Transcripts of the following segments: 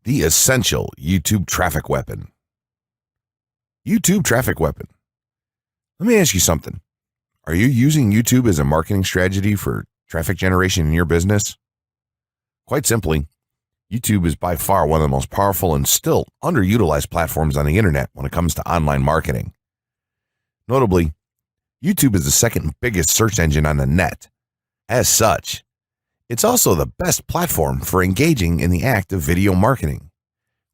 The essential YouTube traffic weapon. YouTube traffic weapon. Let me ask you something. Are you using YouTube as a marketing strategy for traffic generation in your business? Quite simply, YouTube is by far one of the most powerful and still underutilized platforms on the internet when it comes to online marketing. Notably, YouTube is the second biggest search engine on the net. As such, it's also the best platform for engaging in the act of video marketing,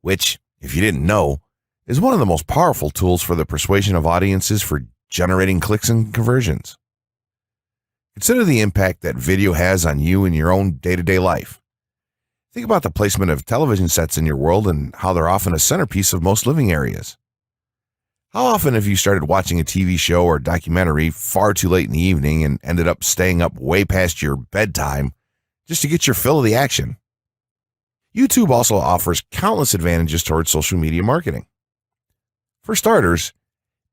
which, if you didn't know, is one of the most powerful tools for the persuasion of audiences for generating clicks and conversions. Consider the impact that video has on you in your own day-to-day life. Think about the placement of television sets in your world and how they're often a centerpiece of most living areas. How often have you started watching a TV show or documentary far too late in the evening and ended up staying up way past your bedtime just to get your fill of the action? YouTube also offers countless advantages towards social media marketing. For starters,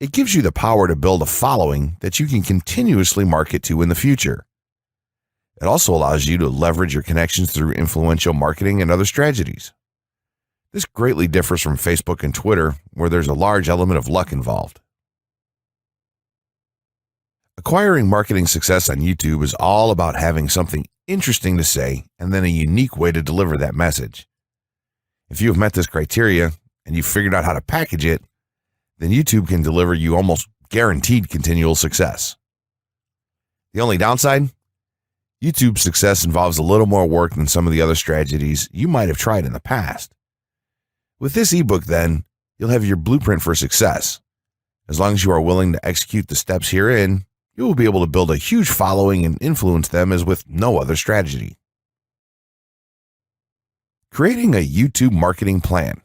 it gives you the power to build a following that you can continuously market to in the future. It also allows you to leverage your connections through influential marketing and other strategies. This greatly differs from Facebook and Twitter, where there's a large element of luck involved. Acquiring marketing success on YouTube is all about having something interesting to say and then a unique way to deliver that message. If you have met this criteria and you've figured out how to package it, then YouTube can deliver you almost guaranteed continual success. The only downside? YouTube's success involves a little more work than some of the other strategies you might have tried in the past. With this ebook, then, you'll have your blueprint for success. As long as you are willing to execute the steps herein, you will be able to build a huge following and influence them as with no other strategy. Creating a YouTube marketing plan.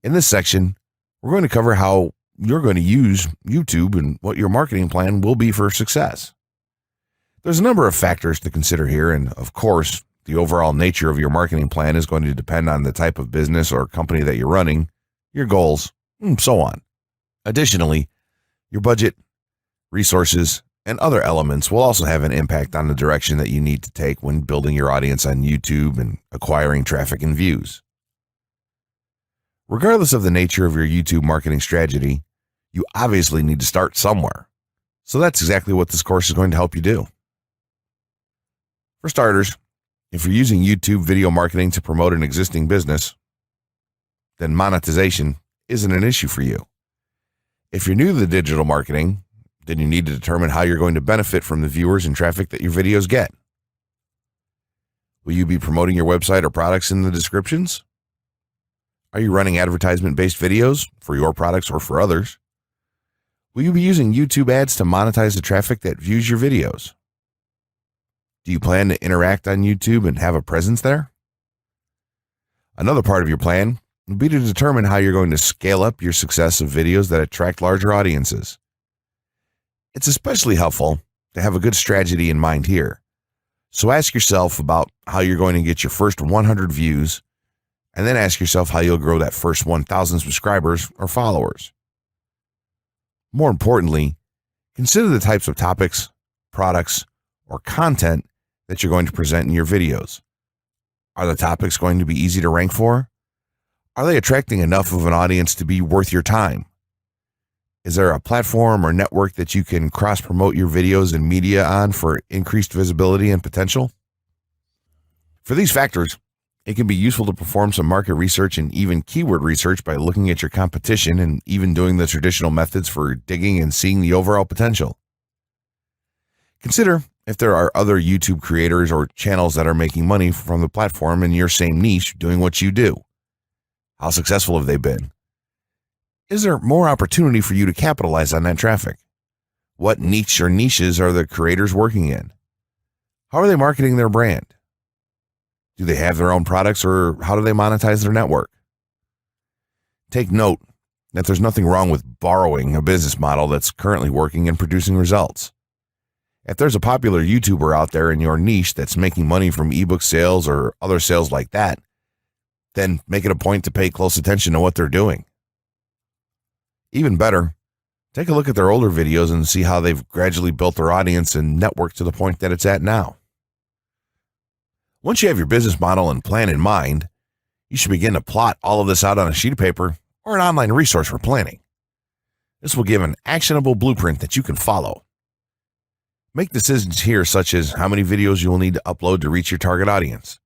In this section, we're going to cover how you're going to use YouTube and what your marketing plan will be for success. There's a number of factors to consider here, and of course, the overall nature of your marketing plan is going to depend on the type of business or company that you're running, your goals, and so on. Additionally, your budget, resources, and other elements will also have an impact on the direction that you need to take when building your audience on YouTube and acquiring traffic and views. Regardless of the nature of your YouTube marketing strategy, you obviously need to start somewhere. So that's exactly what this course is going to help you do. For starters, if you're using YouTube video marketing to promote an existing business, then monetization isn't an issue for you. If you're new to the digital marketing, then you need to determine how you're going to benefit from the viewers and traffic that your videos get. Will you be promoting your website or products in the descriptions? Are you running advertisement-based videos for your products or for others? Will you be using YouTube ads to monetize the traffic that views your videos? Do you plan to interact on YouTube and have a presence there? Another part of your plan would be to determine how you're going to scale up your success of videos that attract larger audiences. It's especially helpful to have a good strategy in mind here. So ask yourself about how you're going to get your first 100 views, and then ask yourself how you'll grow that first 1,000 subscribers or followers. More importantly, consider the types of topics, products, or content that you're going to present in your videos. Are the topics going to be easy to rank for? Are they attracting enough of an audience to be worth your time? Is there a platform or network that you can cross-promote your videos and media on for increased visibility and potential? For these factors, it can be useful to perform some market research and even keyword research by looking at your competition and even doing the traditional methods for digging and seeing the overall potential. Consider if there are other YouTube creators or channels that are making money from the platform in your same niche doing what you do. How successful have they been? Is there more opportunity for you to capitalize on that traffic? What niche or niches are the creators working in? How are they marketing their brand? Do they have their own products, or how do they monetize their network? Take note that there's nothing wrong with borrowing a business model that's currently working and producing results. If there's a popular YouTuber out there in your niche that's making money from ebook sales or other sales like that, then make it a point to pay close attention to what they're doing. Even better, take a look at their older videos and see how they've gradually built their audience and network to the point that it's at now. Once you have your business model and plan in mind, You should begin to plot all of this out on a sheet of paper or an online resource for planning. This will give an actionable blueprint that you can follow. Make decisions here, such as how many videos you will need to upload to reach your target audience.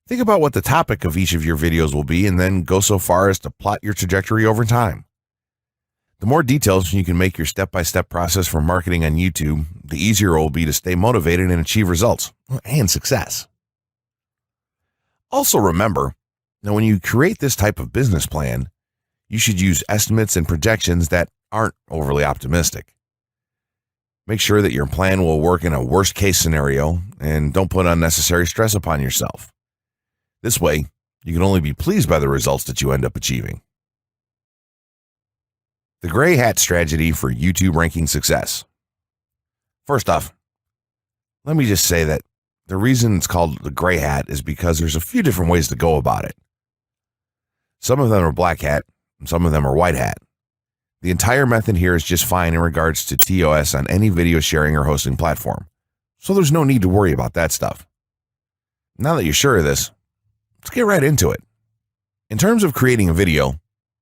Think about what the topic of each of your videos will be, and then go so far as to plot your trajectory over time. The more details you can make your step-by-step process for marketing on YouTube, the easier it will be to stay motivated and achieve results and success. Also remember that when you create this type of business plan, you should use estimates and projections that aren't overly optimistic. Make sure that your plan will work in a worst-case scenario and don't put unnecessary stress upon yourself. This way, you can only be pleased by the results that you end up achieving. The gray hat strategy for YouTube ranking success. First off, let me just say that the reason it's called the gray hat is because there's a few different ways to go about it. Some of them are black hat, and some of them are white hat. The entire method here is just fine in regards to TOS on any video sharing or hosting platform, so there's no need to worry about that stuff. Now that you're sure of this, let's get right into it. In terms of creating a video,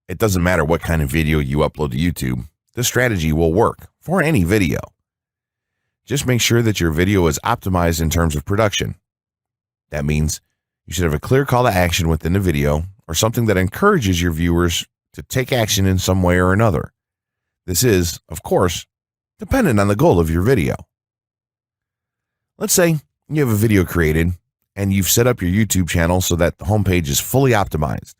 it doesn't matter what kind of video you upload to YouTube, this strategy will work for any video. Just make sure that your video is optimized in terms of production. That means you should have a clear call to action within the video or something that encourages your viewers to take action in some way or another. This is, of course, dependent on the goal of your video. Let's say you have a video created and you've set up your YouTube channel so that the homepage is fully optimized.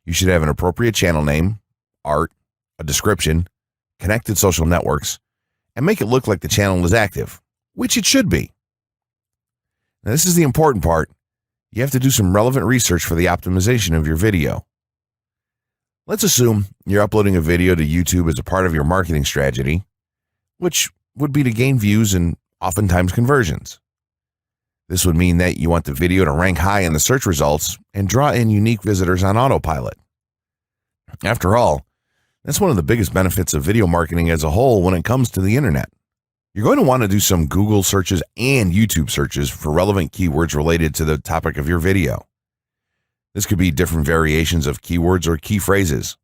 You should have an appropriate channel name, art, a description, connected social networks, and make it look like the channel is active, which it should be. Now, this is the important part. You have to do some relevant research for the optimization of your video. Let's assume you're uploading a video to YouTube as a part of your marketing strategy, which would be to gain views and oftentimes conversions. This would mean that you want the video to rank high in the search results and draw in unique visitors on autopilot. After all, that's one of the biggest benefits of video marketing as a whole when it comes to the internet. You're going to want to do some Google searches and YouTube searches for relevant keywords related to the topic of your video. This could be different variations of keywords or key phrases.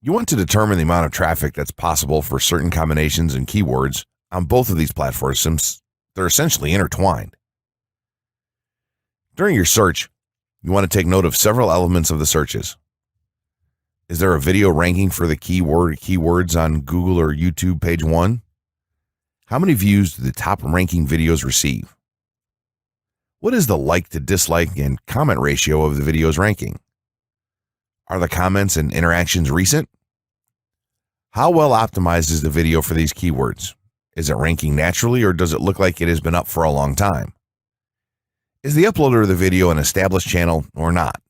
You want to determine the amount of traffic that's possible for certain combinations and keywords on both of these platforms since they're essentially intertwined. During your search, you want to take note of several elements of the searches. Is there a video ranking for the keyword or keywords on Google or YouTube page 1? How many views do the top ranking videos receive? What is the like to dislike and comment ratio of the video's ranking? Are the comments and interactions recent? How well optimized is the video for these keywords? Is it ranking naturally or does it look like it has been up for a long time? Is the uploader of the video an established channel or not?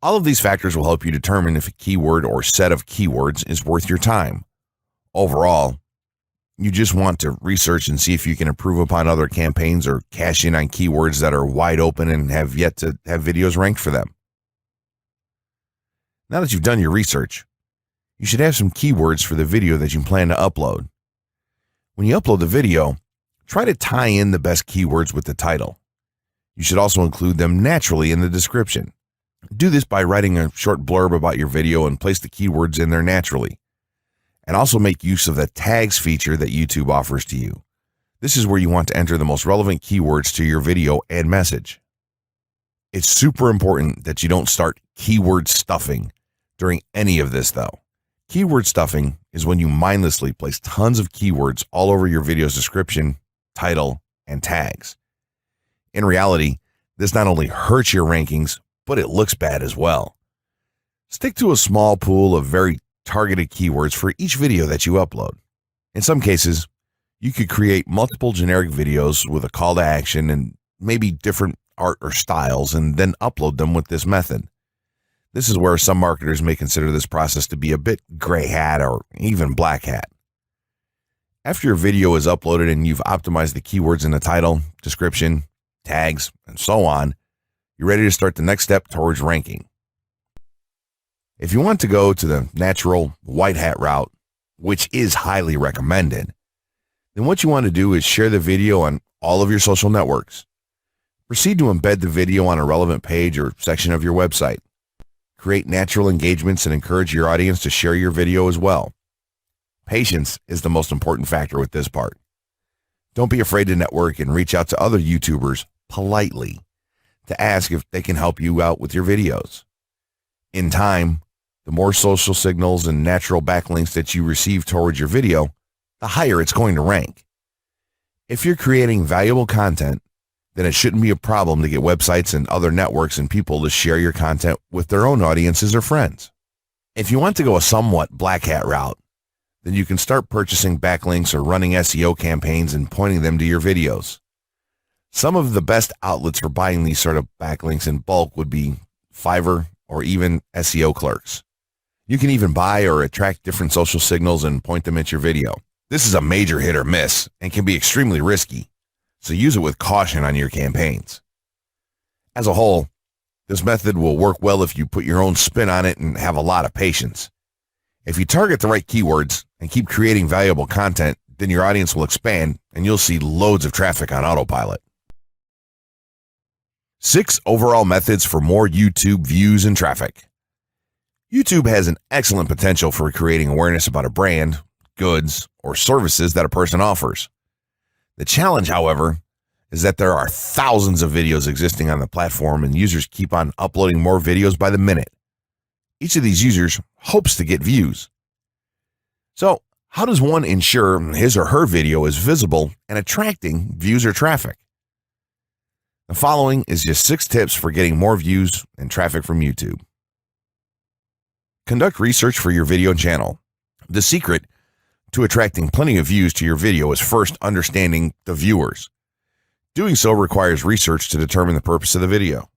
All of these factors will help you determine if a keyword or set of keywords is worth your time. Overall, you just want to research and see if you can improve upon other campaigns or cash in on keywords that are wide open and have yet to have videos ranked for them. Now that you've done your research, you should have some keywords for the video that you plan to upload. When you upload the video, try to tie in the best keywords with the title. You should also include them naturally in the description. Do this by writing a short blurb about your video and place the keywords in there naturally. And also make use of the tags feature that YouTube offers to you. This is where you want to enter the most relevant keywords to your video and message. It's super important that you don't start keyword stuffing during any of this though. Keyword stuffing is when you mindlessly place tons of keywords all over your video's description, title, and tags. In reality, this not only hurts your rankings, but it looks bad as well. Stick to a small pool of very targeted keywords for each video that you upload. In some cases, you could create multiple generic videos with a call to action and maybe different art or styles and then upload them with this method. This is where some marketers may consider this process to be a bit gray hat or even black hat. After your video is uploaded and you've optimized the keywords in the title, description, tags, and so on, you're ready to start the next step towards ranking. If you want to go to the natural white hat route, which is highly recommended, then what you want to do is share the video on all of your social networks. Proceed to embed the video on a relevant page or section of your website. Create natural engagements and encourage your audience to share your video as well. Patience is the most important factor with this part. Don't be afraid to network and reach out to other YouTubers politely to ask if they can help you out with your videos. In time, the more social signals and natural backlinks that you receive towards your video, the higher it's going to rank. If you're creating valuable content, then it shouldn't be a problem to get websites and other networks and people to share your content with their own audiences or friends. If you want to go a somewhat black hat route, then you can start purchasing backlinks or running SEO campaigns and pointing them to your videos. Some of the best outlets for buying these sort of backlinks in bulk would be Fiverr or even SEO clerks. You can even buy or attract different social signals and point them at your video. This is a major hit or miss and can be extremely risky, so use it with caution on your campaigns. As a whole, this method will work well if you put your own spin on it and have a lot of patience. If you target the right keywords and keep creating valuable content, then your audience will expand and you'll see loads of traffic on autopilot. 6 overall methods for more YouTube views and traffic. YouTube has an excellent potential for creating awareness about a brand, goods, or services that a person offers. The challenge, however, is that there are thousands of videos existing on the platform and users keep on uploading more videos by the minute. Each of these users hopes to get views. So, how does one ensure his or her video is visible and attracting views or traffic? The following is just 6 tips for getting more views and traffic from YouTube. Conduct research for your video channel. The secret to attracting plenty of views to your video is first understanding the viewers. Doing so requires research to determine the purpose of the video,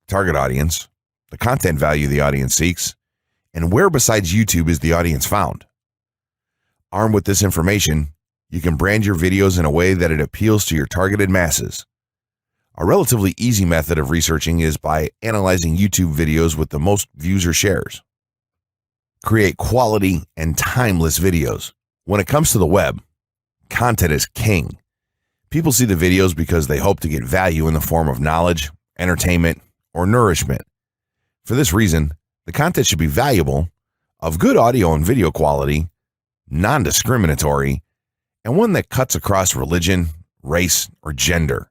target audience, the content value the audience seeks, and where besides YouTube is the audience found. Armed with this information, you can brand your videos in a way that it appeals to your targeted masses. A relatively easy method of researching is by analyzing YouTube videos with the most views or shares. Create quality and timeless videos. When it comes to the web, content is king. People see the videos because they hope to get value in the form of knowledge, entertainment, or nourishment. For this reason, the content should be valuable, of good audio and video quality, non-discriminatory, and one that cuts across religion, race, or gender.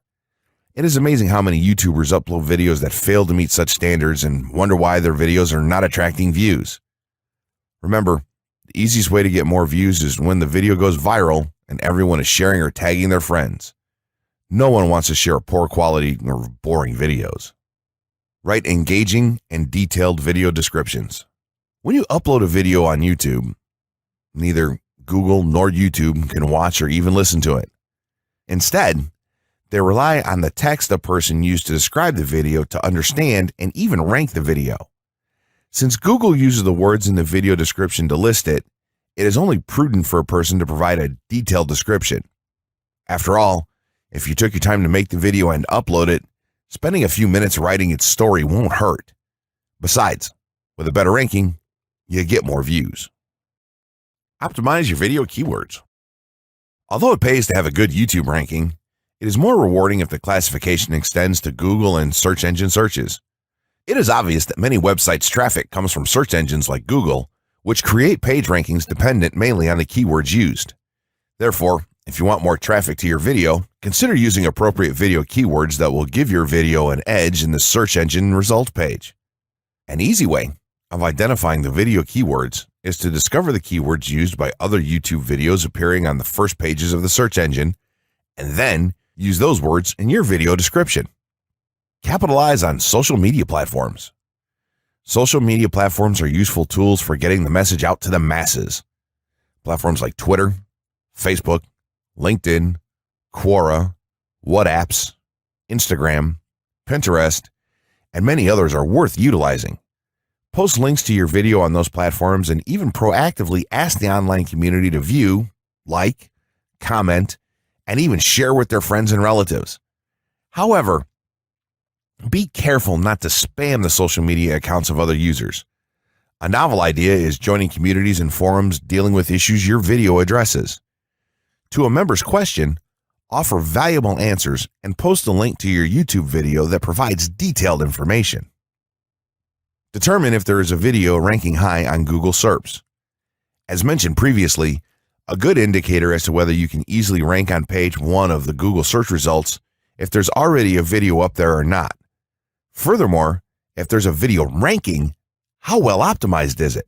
It is amazing how many YouTubers upload videos that fail to meet such standards and wonder why their videos are not attracting views. Remember, the easiest way to get more views is when the video goes viral and everyone is sharing or tagging their friends. No one wants to share poor quality or boring videos. Write engaging and detailed video descriptions. When you upload a video on YouTube, neither Google nor YouTube can watch or even listen to it. Instead, they rely on the text a person used to describe the video to understand and even rank the video. Since Google uses the words in the video description to list it, it is only prudent for a person to provide a detailed description. After all, if you took your time to make the video and upload it, spending a few minutes writing its story won't hurt. Besides, with a better ranking, you get more views. Optimize your video keywords. Although it pays to have a good YouTube ranking, it is more rewarding if the classification extends to Google and search engine searches. It is obvious that many websites' traffic comes from search engines like Google, which create page rankings dependent mainly on the keywords used. Therefore, if you want more traffic to your video, consider using appropriate video keywords that will give your video an edge in the search engine result page. An easy way of identifying the video keywords is to discover the keywords used by other YouTube videos appearing on the first pages of the search engine, and then use those words in your video description. Capitalize on social media platforms. Social media platforms are useful tools for getting the message out to the masses. Platforms like Twitter, Facebook, LinkedIn, Quora, WhatsApp, Instagram, Pinterest, and many others are worth utilizing. Post links to your video on those platforms and even proactively ask the online community to view, like, comment, and even share with their friends and relatives. However, be careful not to spam the social media accounts of other users. A novel idea is joining communities and forums dealing with issues your video addresses. To a member's question, offer valuable answers, and post a link to your YouTube video that provides detailed information. Determine if there is a video ranking high on Google SERPs. As mentioned previously, a good indicator as to whether you can easily rank on page 1 of the Google search results if there's already a video up there or not. Furthermore, if there's a video ranking, how well optimized is it?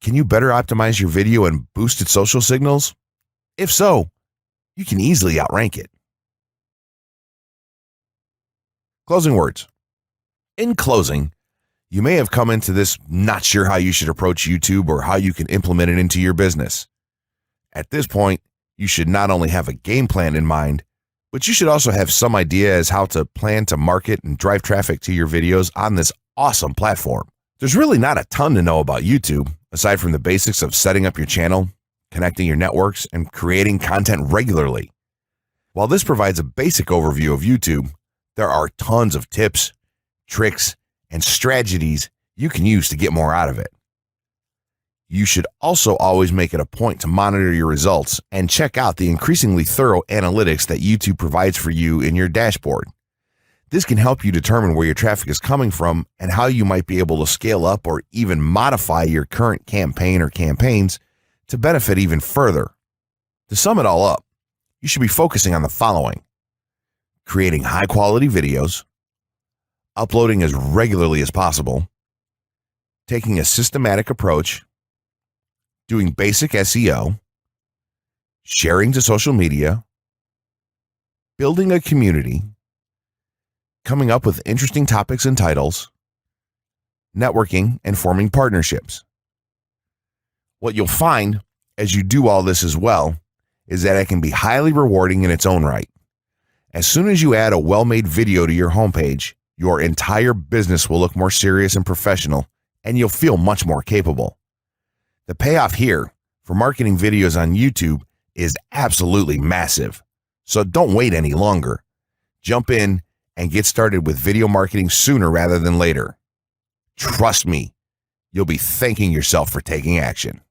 Can you better optimize your video and boost its social signals? If so, you can easily outrank it. Closing words. In closing, you may have come into this not sure how you should approach YouTube or how you can implement it into your business. At this point, you should not only have a game plan in mind, but you should also have some idea as how to plan to market and drive traffic to your videos on this awesome platform. There's really not a ton to know about YouTube, aside from the basics of setting up your channel, connecting your networks, and creating content regularly. While this provides a basic overview of YouTube, there are tons of tips, tricks, and strategies you can use to get more out of it. You should also always make it a point to monitor your results and check out the increasingly thorough analytics that YouTube provides for you in your dashboard. This can help you determine where your traffic is coming from and how you might be able to scale up or even modify your current campaign or campaigns to benefit even further. To sum it all up, you should be focusing on the following: creating high-quality videos, uploading as regularly as possible, taking a systematic approach, doing basic SEO, sharing to social media, building a community, coming up with interesting topics and titles, networking, and forming partnerships. What you'll find as you do all this as well is that it can be highly rewarding in its own right. As soon as you add a well-made video to your homepage, your entire business will look more serious and professional, and you'll feel much more capable. The payoff here for marketing videos on YouTube is absolutely massive. So don't wait any longer. Jump in and get started with video marketing sooner rather than later. Trust me, you'll be thanking yourself for taking action.